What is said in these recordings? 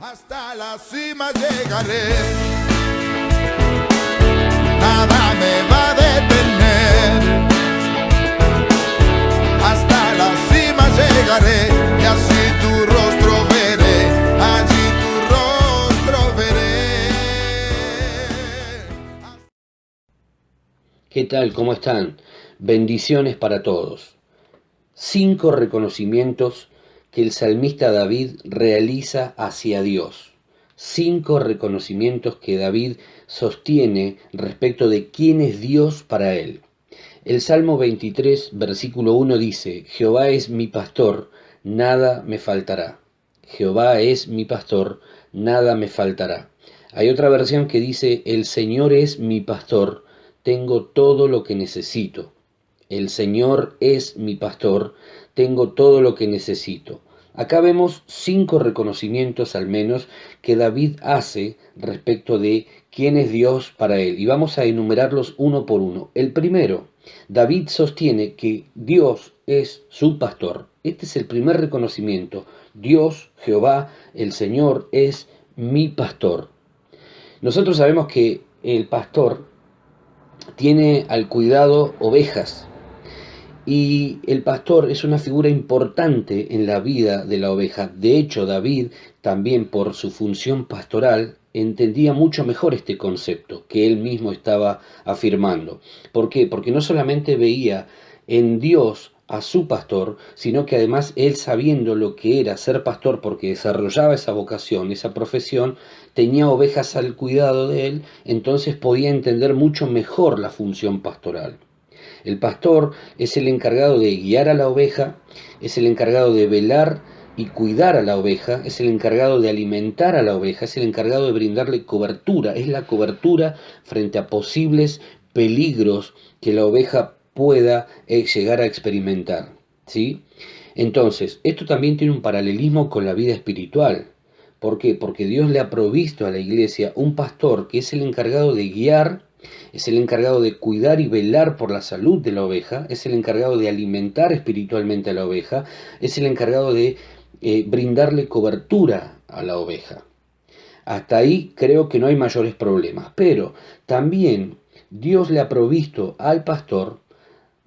Hasta la cima llegaré, nada me va a detener. Hasta la cima llegaré y así tu rostro veré, allí tu rostro veré. ¿Qué tal? ¿Cómo están? Bendiciones para todos. 5 reconocimientos que el salmista David realiza hacia Dios. 5 reconocimientos que David sostiene respecto de quién es Dios para él. El Salmo 23, versículo 1 dice: Jehová es mi pastor, nada me faltará. Jehová es mi pastor, nada me faltará. Hay otra versión que dice: el Señor es mi pastor, tengo todo lo que necesito. El Señor es mi pastor, tengo todo lo que necesito. Acá vemos 5 reconocimientos al menos que David hace respecto de quién es Dios para él. Y vamos a enumerarlos uno por uno. El primero, David sostiene que Dios es su pastor. Este es el primer reconocimiento. Dios, Jehová, el Señor es mi pastor. Nosotros sabemos que el pastor tiene al cuidado ovejas. Y el pastor es una figura importante en la vida de la oveja. De hecho, David, también por su función pastoral, entendía mucho mejor este concepto que él mismo estaba afirmando. ¿Por qué? Porque no solamente veía en Dios a su pastor, sino que además él, sabiendo lo que era ser pastor, porque desarrollaba esa vocación, esa profesión, tenía ovejas al cuidado de él, entonces podía entender mucho mejor la función pastoral. El pastor es el encargado de guiar a la oveja, es el encargado de velar y cuidar a la oveja, es el encargado de alimentar a la oveja, es el encargado de brindarle cobertura, es la cobertura frente a posibles peligros que la oveja pueda llegar a experimentar, ¿sí? Entonces, esto también tiene un paralelismo con la vida espiritual. ¿Por qué? Porque Dios le ha provisto a la iglesia un pastor que es el encargado de guiar, es el encargado de cuidar y velar por la salud de la oveja, es el encargado de alimentar espiritualmente a la oveja, es el encargado de brindarle cobertura a la oveja. Hasta ahí creo que no hay mayores problemas, pero también Dios le ha provisto al pastor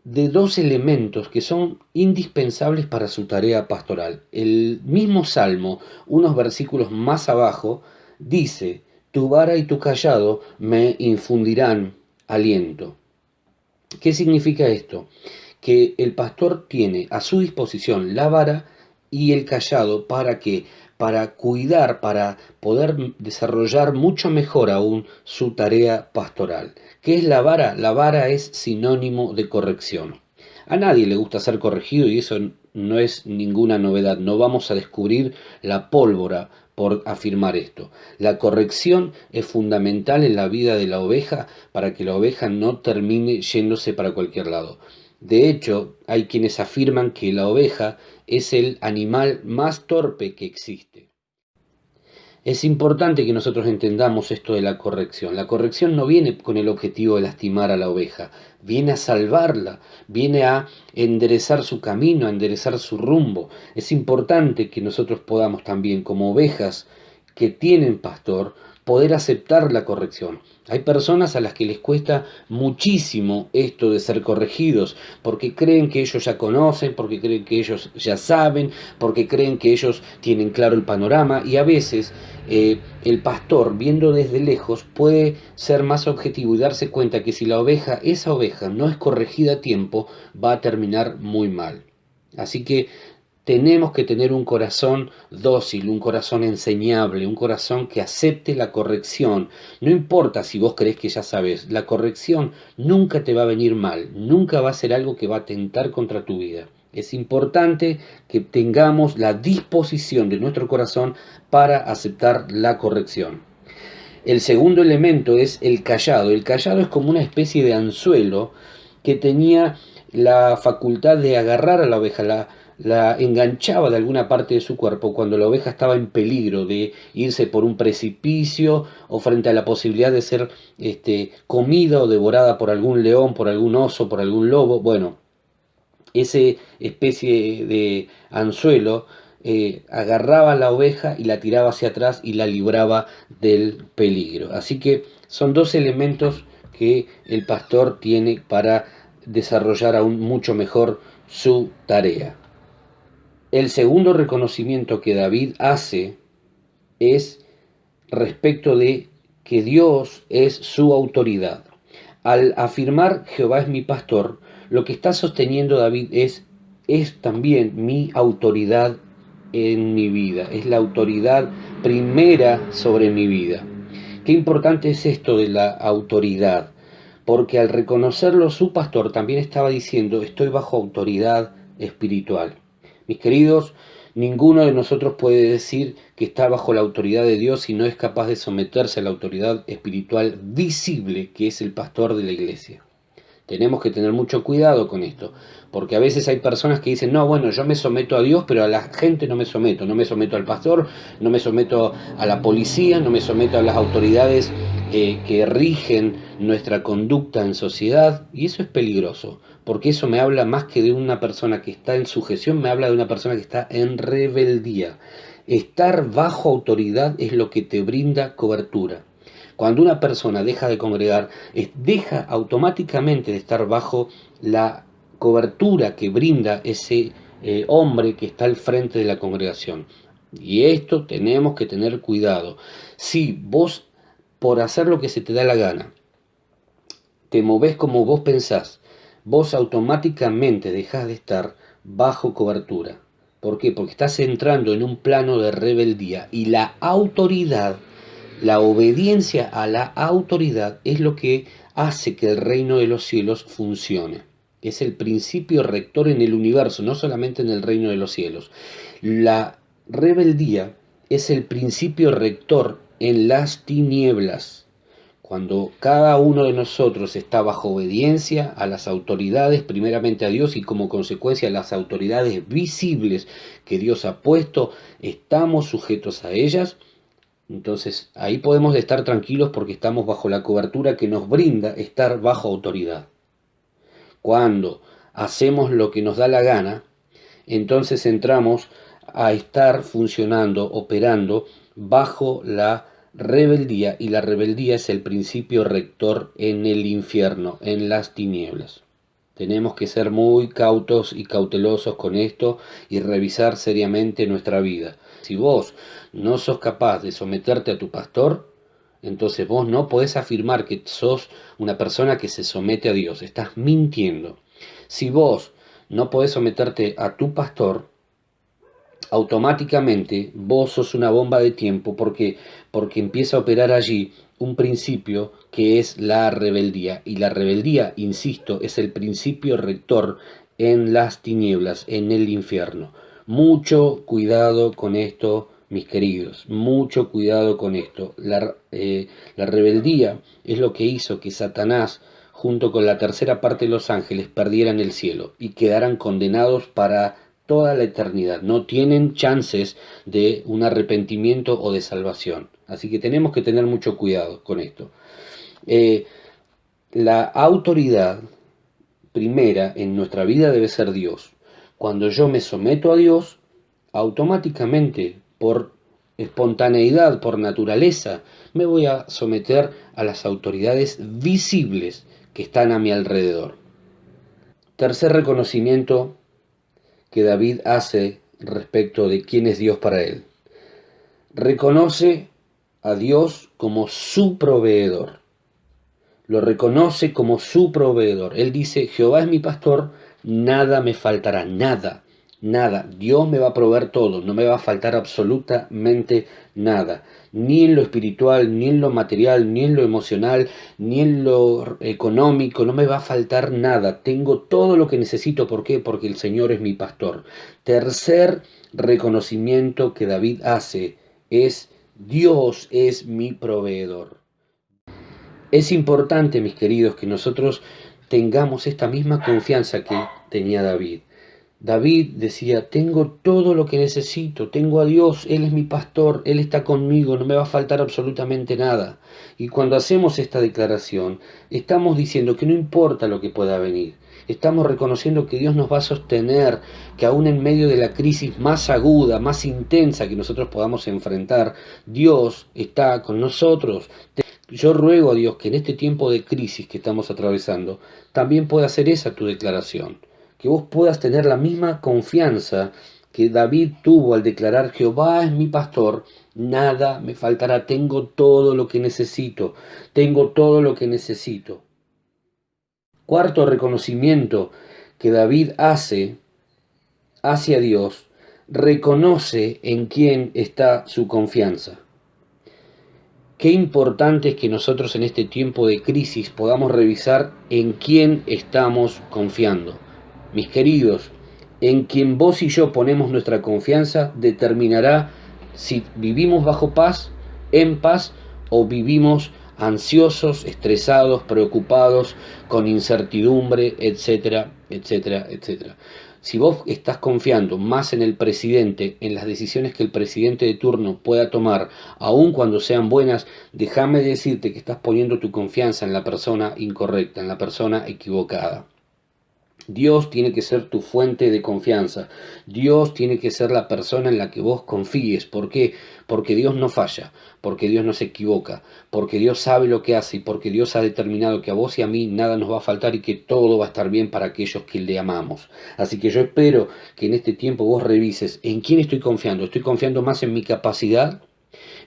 de 2 elementos que son indispensables para su tarea pastoral. El mismo Salmo, unos versículos más abajo, dice: tu vara y tu cayado me infundirán aliento. ¿Qué significa esto? Que el pastor tiene a su disposición la vara y el cayado para que para cuidar, para poder desarrollar mucho mejor aún su tarea pastoral. ¿Qué es la vara? La vara es sinónimo de corrección. A nadie le gusta ser corregido y eso no es ninguna novedad. No vamos a descubrir la pólvora por afirmar esto. La corrección es fundamental en la vida de la oveja para que la oveja no termine yéndose para cualquier lado. De hecho, hay quienes afirman que la oveja es el animal más torpe que existe. Es importante que nosotros entendamos esto de la corrección. La corrección no viene con el objetivo de lastimar a la oveja, viene a salvarla, viene a enderezar su camino, a enderezar su rumbo. Es importante que nosotros podamos también, como ovejas que tienen pastor, poder aceptar la corrección. Hay personas a las que les cuesta muchísimo esto de ser corregidos, porque creen que ellos ya conocen, porque creen que ellos ya saben, porque creen que ellos tienen claro el panorama, y a veces el pastor, viendo desde lejos, puede ser más objetivo y darse cuenta que si esa oveja no es corregida a tiempo, va a terminar muy mal. Así que tenemos que tener un corazón dócil, un corazón enseñable, un corazón que acepte la corrección. No importa si vos crees que ya sabes, la corrección nunca te va a venir mal, nunca va a ser algo que va a atentar contra tu vida. Es importante que tengamos la disposición de nuestro corazón para aceptar la corrección. El segundo elemento es el cayado. El cayado es como una especie de anzuelo que tenía la facultad de agarrar a la oveja, la enganchaba de alguna parte de su cuerpo cuando la oveja estaba en peligro de irse por un precipicio o frente a la posibilidad de ser comida o devorada por algún león, por algún oso, por algún lobo. Bueno, esa especie de anzuelo agarraba la oveja y la tiraba hacia atrás y la libraba del peligro. Así que son dos elementos que el pastor tiene para desarrollar aún mucho mejor su tarea. El segundo reconocimiento que David hace es respecto de que Dios es su autoridad. Al afirmar Jehová es mi pastor, lo que está sosteniendo David es también mi autoridad en mi vida, es la autoridad primera sobre mi vida. Qué importante es esto de la autoridad, porque al reconocerlo su pastor también estaba diciendo estoy bajo autoridad espiritual. Mis queridos, ninguno de nosotros puede decir que está bajo la autoridad de Dios si no es capaz de someterse a la autoridad espiritual visible que es el pastor de la iglesia. Tenemos que tener mucho cuidado con esto, porque a veces hay personas que dicen, no, bueno, yo me someto a Dios, pero a la gente no me someto al pastor, no me someto a la policía, no me someto a las autoridades que rigen nuestra conducta en sociedad, y eso es peligroso, porque eso me habla más que de una persona que está en sujeción, me habla de una persona que está en rebeldía. Estar bajo autoridad es lo que te brinda cobertura. Cuando una persona deja de congregar, deja automáticamente de estar bajo la cobertura que brinda ese hombre que está al frente de la congregación. Y esto tenemos que tener cuidado. Si vos, por hacer lo que se te da la gana, te movés como vos pensás, vos automáticamente dejás de estar bajo cobertura. ¿Por qué? Porque estás entrando en un plano de rebeldía y la autoridad, la obediencia a la autoridad es lo que hace que el reino de los cielos funcione. Es el principio rector en el universo, no solamente en el reino de los cielos. La rebeldía es el principio rector en las tinieblas. Cuando cada uno de nosotros está bajo obediencia a las autoridades, primeramente a Dios y como consecuencia a las autoridades visibles que Dios ha puesto, estamos sujetos a ellas. Entonces ahí podemos estar tranquilos porque estamos bajo la cobertura que nos brinda estar bajo autoridad. Cuando hacemos lo que nos da la gana, entonces entramos a estar funcionando, operando bajo la rebeldía, y la rebeldía es el principio rector en el infierno, en las tinieblas. Tenemos que ser muy cautos y cautelosos con esto y revisar seriamente nuestra vida. Si vos no sos capaz de someterte a tu pastor, entonces vos no podés afirmar que sos una persona que se somete a Dios. Estás mintiendo. Si vos no podés someterte a tu pastor, automáticamente vos sos una bomba de tiempo porque empieza a operar allí un principio que es la rebeldía, y la rebeldía, insisto, es el principio rector en las tinieblas, en el infierno. Mucho cuidado con esto, mis queridos, mucho cuidado con esto. La rebeldía es lo que hizo que Satanás, junto con la tercera parte de los ángeles, perdieran el cielo y quedaran condenados para toda la eternidad. No tienen chances de un arrepentimiento o de salvación. Así que tenemos que tener mucho cuidado con esto. La autoridad primera en nuestra vida debe ser Dios. Cuando yo me someto a Dios, automáticamente, por espontaneidad, por naturaleza, me voy a someter a las autoridades visibles que están a mi alrededor. Tercer reconocimiento que David hace respecto de quién es Dios para él. Reconoce a Dios como su proveedor. Lo reconoce como su proveedor. Él dice, Jehová es mi pastor, nada me faltará, nada, nada. Dios me va a proveer todo, no me va a faltar absolutamente nada. Ni en lo espiritual, ni en lo material, ni en lo emocional, ni en lo económico, no me va a faltar nada. Tengo todo lo que necesito. ¿Por qué? Porque el Señor es mi pastor. Tercer reconocimiento que David hace es, Dios es mi proveedor. Es importante, mis queridos, que nosotros tengamos esta misma confianza que tenía David. David decía, tengo todo lo que necesito, tengo a Dios, Él es mi pastor, Él está conmigo, no me va a faltar absolutamente nada. Y cuando hacemos esta declaración, estamos diciendo que no importa lo que pueda venir, estamos reconociendo que Dios nos va a sostener, que aún en medio de la crisis más aguda, más intensa que nosotros podamos enfrentar, Dios está con nosotros. Yo ruego a Dios que en este tiempo de crisis que estamos atravesando, también pueda hacer esa tu declaración, que vos puedas tener la misma confianza que David tuvo al declarar, Jehová es mi pastor, nada me faltará, tengo todo lo que necesito, tengo todo lo que necesito. Cuarto reconocimiento que David hace hacia Dios, reconoce en quién está su confianza. Qué importante es que nosotros en este tiempo de crisis podamos revisar en quién estamos confiando. Mis queridos, en quien vos y yo ponemos nuestra confianza determinará si vivimos bajo paz, en paz, o vivimos ansiosos, estresados, preocupados, con incertidumbre, etcétera, etcétera, etcétera. Si vos estás confiando más en el presidente, en las decisiones que el presidente de turno pueda tomar, aun cuando sean buenas, déjame decirte que estás poniendo tu confianza en la persona incorrecta, en la persona equivocada. Dios tiene que ser tu fuente de confianza. Dios tiene que ser la persona en la que vos confíes. ¿Por qué? Porque Dios no falla, porque Dios no se equivoca, porque Dios sabe lo que hace y porque Dios ha determinado que a vos y a mí nada nos va a faltar y que todo va a estar bien para aquellos que le amamos. Así que yo espero que en este tiempo vos revises en quién estoy confiando. ¿Estoy confiando más en mi capacidad?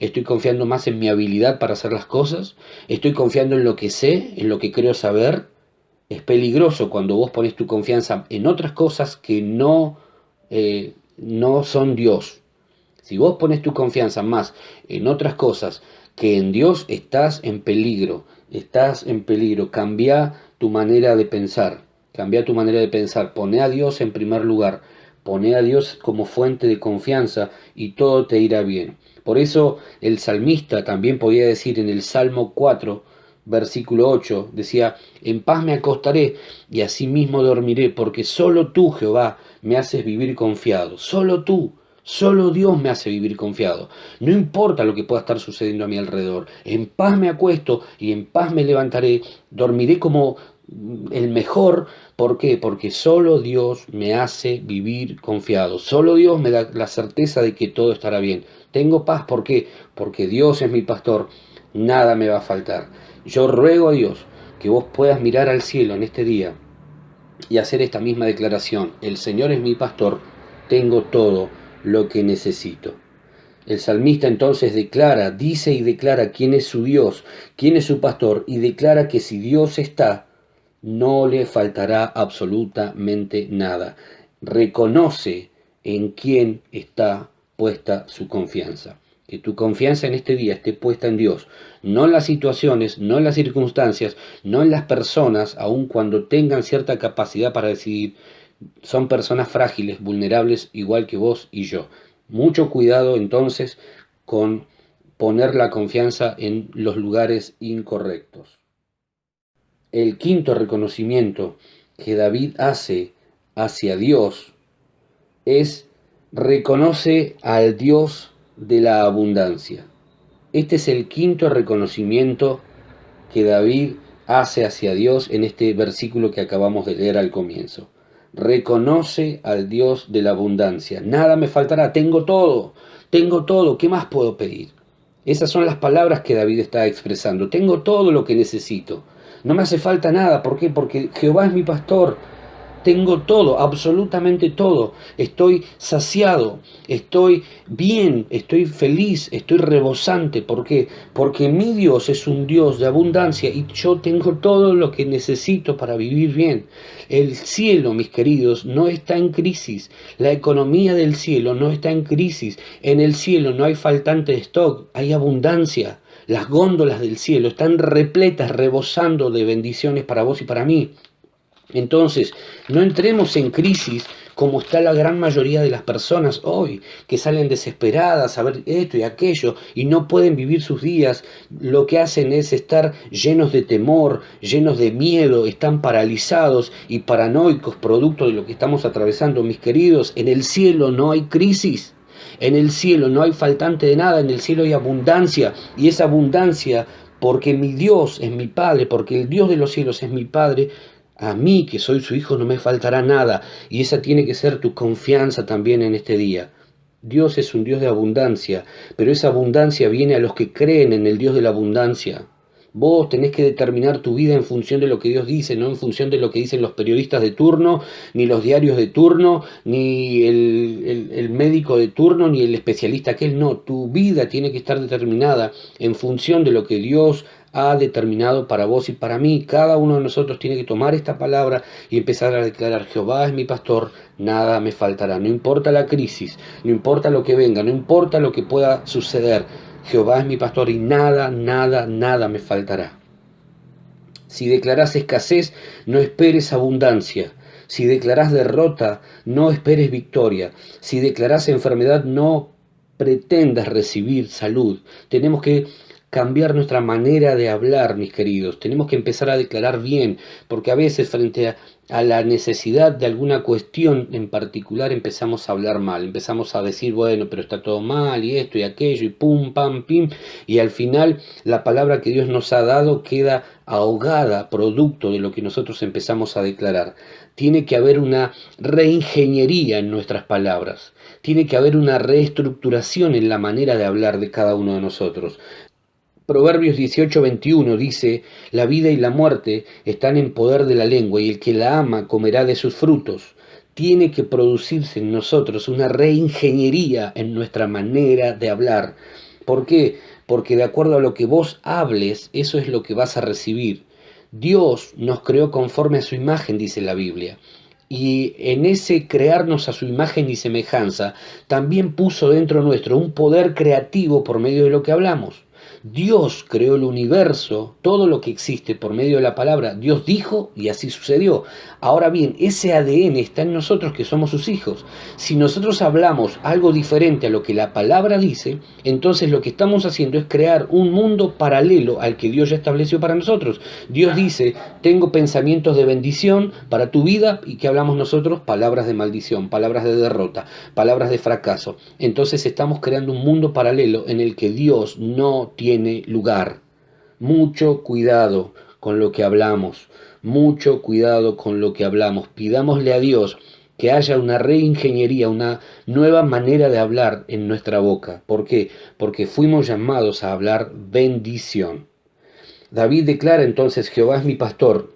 ¿Estoy confiando más en mi habilidad para hacer las cosas? ¿Estoy confiando en lo que sé, en lo que creo saber? Es peligroso cuando vos pones tu confianza en otras cosas que no son Dios. Si vos pones tu confianza más en otras cosas que en Dios, estás en peligro. Estás en peligro. Cambia tu manera de pensar. Cambia tu manera de pensar. Poné a Dios en primer lugar. Poné a Dios como fuente de confianza y todo te irá bien. Por eso el salmista también podía decir en el Salmo 4, versículo 8, decía, en paz me acostaré y asimismo dormiré, porque solo tú, Jehová, me haces vivir confiado. Solo tú, solo Dios me hace vivir confiado. No importa lo que pueda estar sucediendo a mi alrededor. En paz me acuesto y en paz me levantaré. Dormiré como el mejor. ¿Por qué? Porque solo Dios me hace vivir confiado. Solo Dios me da la certeza de que todo estará bien. Tengo paz, ¿por qué? Porque Dios es mi pastor. Nada me va a faltar. Yo ruego a Dios que vos puedas mirar al cielo en este día y hacer esta misma declaración. El Señor es mi pastor, tengo todo lo que necesito. El salmista entonces dice y declara quién es su Dios, quién es su pastor, y declara que si Dios está, no le faltará absolutamente nada. Reconoce en quién está puesta su confianza. Que tu confianza en este día esté puesta en Dios, no en las situaciones, no en las circunstancias, no en las personas, aun cuando tengan cierta capacidad para decidir. Son personas frágiles, vulnerables, igual que vos y yo. Mucho cuidado entonces con poner la confianza en los lugares incorrectos. El quinto reconocimiento que David hace hacia Dios es reconoce al Dios de la abundancia. Este es el quinto reconocimiento que David hace hacia Dios en este versículo que acabamos de leer al comienzo. Reconoce al Dios de la abundancia. Nada me faltará, tengo todo, ¿qué más puedo pedir? Esas son las palabras que David está expresando. Tengo todo lo que necesito. No me hace falta nada. ¿Por qué? Porque Jehová es mi pastor. Tengo todo, absolutamente todo. Estoy saciado, estoy bien, estoy feliz, estoy rebosante. ¿Por qué? Porque mi Dios es un Dios de abundancia y yo tengo todo lo que necesito para vivir bien. El cielo, mis queridos, no está en crisis. La economía del cielo no está en crisis. En el cielo no hay faltante de stock, hay abundancia. Las góndolas del cielo están repletas, rebosando de bendiciones para vos y para mí. Entonces, no entremos en crisis como está la gran mayoría de las personas hoy, que salen desesperadas a ver esto y aquello y no pueden vivir sus días. Lo que hacen es estar llenos de temor, llenos de miedo, están paralizados y paranoicos producto de lo que estamos atravesando. Mis queridos, en el cielo no hay crisis. En el cielo no hay faltante de nada, en el cielo hay abundancia, y esa abundancia, porque mi Dios es mi Padre, porque el Dios de los cielos es mi Padre, a mí que soy su hijo no me faltará nada, y esa tiene que ser tu confianza también en este día. Dios es un Dios de abundancia, pero esa abundancia viene a los que creen en el Dios de la abundancia. Vos tenés que determinar tu vida en función de lo que Dios dice, no en función de lo que dicen los periodistas de turno, ni los diarios de turno, ni el médico de turno, ni el especialista aquel. No, tu vida tiene que estar determinada en función de lo que Dios ha determinado para vos y para mí. Cada uno de nosotros tiene que tomar esta palabra y empezar a declarar: Jehová es mi pastor, nada me faltará. No importa la crisis, no importa lo que venga, no importa lo que pueda suceder. Jehová es mi pastor y nada me faltará. Si declarás escasez, no esperes abundancia. Si declarás derrota, no esperes victoria. Si declarás enfermedad, no pretendas recibir salud. Tenemos que cambiar nuestra manera de hablar, mis queridos. Tenemos que empezar a declarar bien, porque a veces frente a la necesidad de alguna cuestión en particular empezamos a hablar mal, empezamos a decir, bueno, pero está todo mal, y esto y aquello, y pum, pam, pim, y al final la palabra que Dios nos ha dado queda ahogada, producto de lo que nosotros empezamos a declarar. Tiene que haber una reingeniería en nuestras palabras, tiene que haber una reestructuración en la manera de hablar de cada uno de nosotros. Proverbios 18:21 dice: la vida y la muerte están en poder de la lengua, y el que la ama comerá de sus frutos. Tiene que producirse en nosotros una reingeniería en nuestra manera de hablar. ¿Por qué? Porque de acuerdo a lo que vos hables, eso es lo que vas a recibir. Dios nos creó conforme a su imagen, dice la Biblia. Y en ese crearnos a su imagen y semejanza, también puso dentro nuestro un poder creativo por medio de lo que hablamos. Dios creó el universo, todo lo que existe por medio de la palabra. Dios dijo y así sucedió. Ahora bien, ese ADN está en nosotros que somos sus hijos. Si nosotros hablamos algo diferente a lo que la palabra dice, entonces lo que estamos haciendo es crear un mundo paralelo al que Dios ya estableció para nosotros. Dios dice: tengo pensamientos de bendición para tu vida, y que hablamos nosotros palabras de maldición, palabras de derrota, palabras de fracaso. Entonces estamos creando un mundo paralelo en el que Dios no tiene lugar. Mucho cuidado con lo que hablamos, mucho cuidado con lo que hablamos. Pidámosle a Dios que haya una reingeniería, una nueva manera de hablar en nuestra boca. ¿Por qué? Porque fuimos llamados a hablar bendición. David declara entonces: Jehová es mi pastor,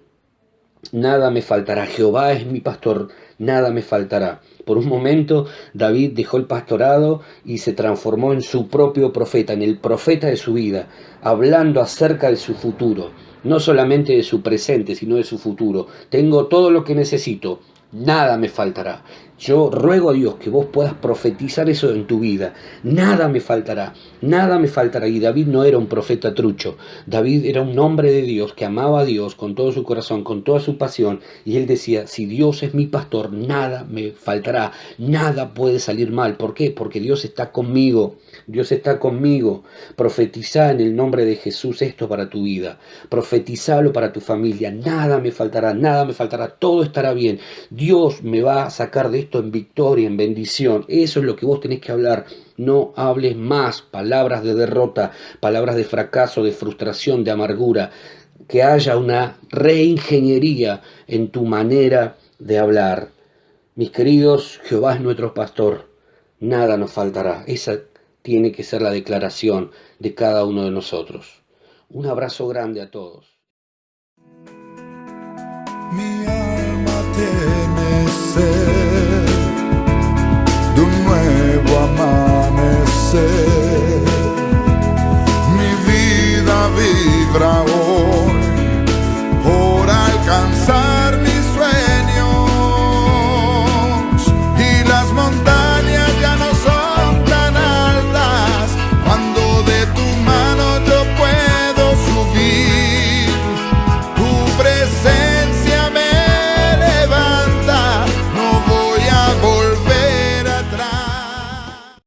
nada me faltará. Jehová es mi pastor, nada me faltará. Por un momento David dejó el pastorado y se transformó en su propio profeta, en el profeta de su vida, hablando acerca de su futuro, no solamente de su presente, sino de su futuro. Tengo todo lo que necesito, nada me faltará. Yo ruego a Dios que vos puedas profetizar eso en tu vida. Nada me faltará, nada me faltará. Y David no era un profeta trucho. David era un hombre de Dios que amaba a Dios con todo su corazón, con toda su pasión. Y él decía: si Dios es mi pastor, nada me faltará, nada puede salir mal. ¿Por qué? Porque Dios está conmigo. Dios está conmigo. Profetizá en el nombre de Jesús esto para tu vida. Profetizalo para tu familia. Nada me faltará, nada me faltará. Todo estará bien. Dios me va a sacar de esto en victoria, en bendición. Eso es lo que vos tenés que hablar. No hables más palabras de derrota, palabras de fracaso, de frustración, de amargura. Que haya una reingeniería en tu manera de hablar. Mis queridos, Jehová es nuestro pastor, nada nos faltará. Esa tiene que ser la declaración de cada uno de nosotros. Un abrazo grande a todos. Mi alma tiene sed de un nuevo amanecer. Mi vida vibra hoy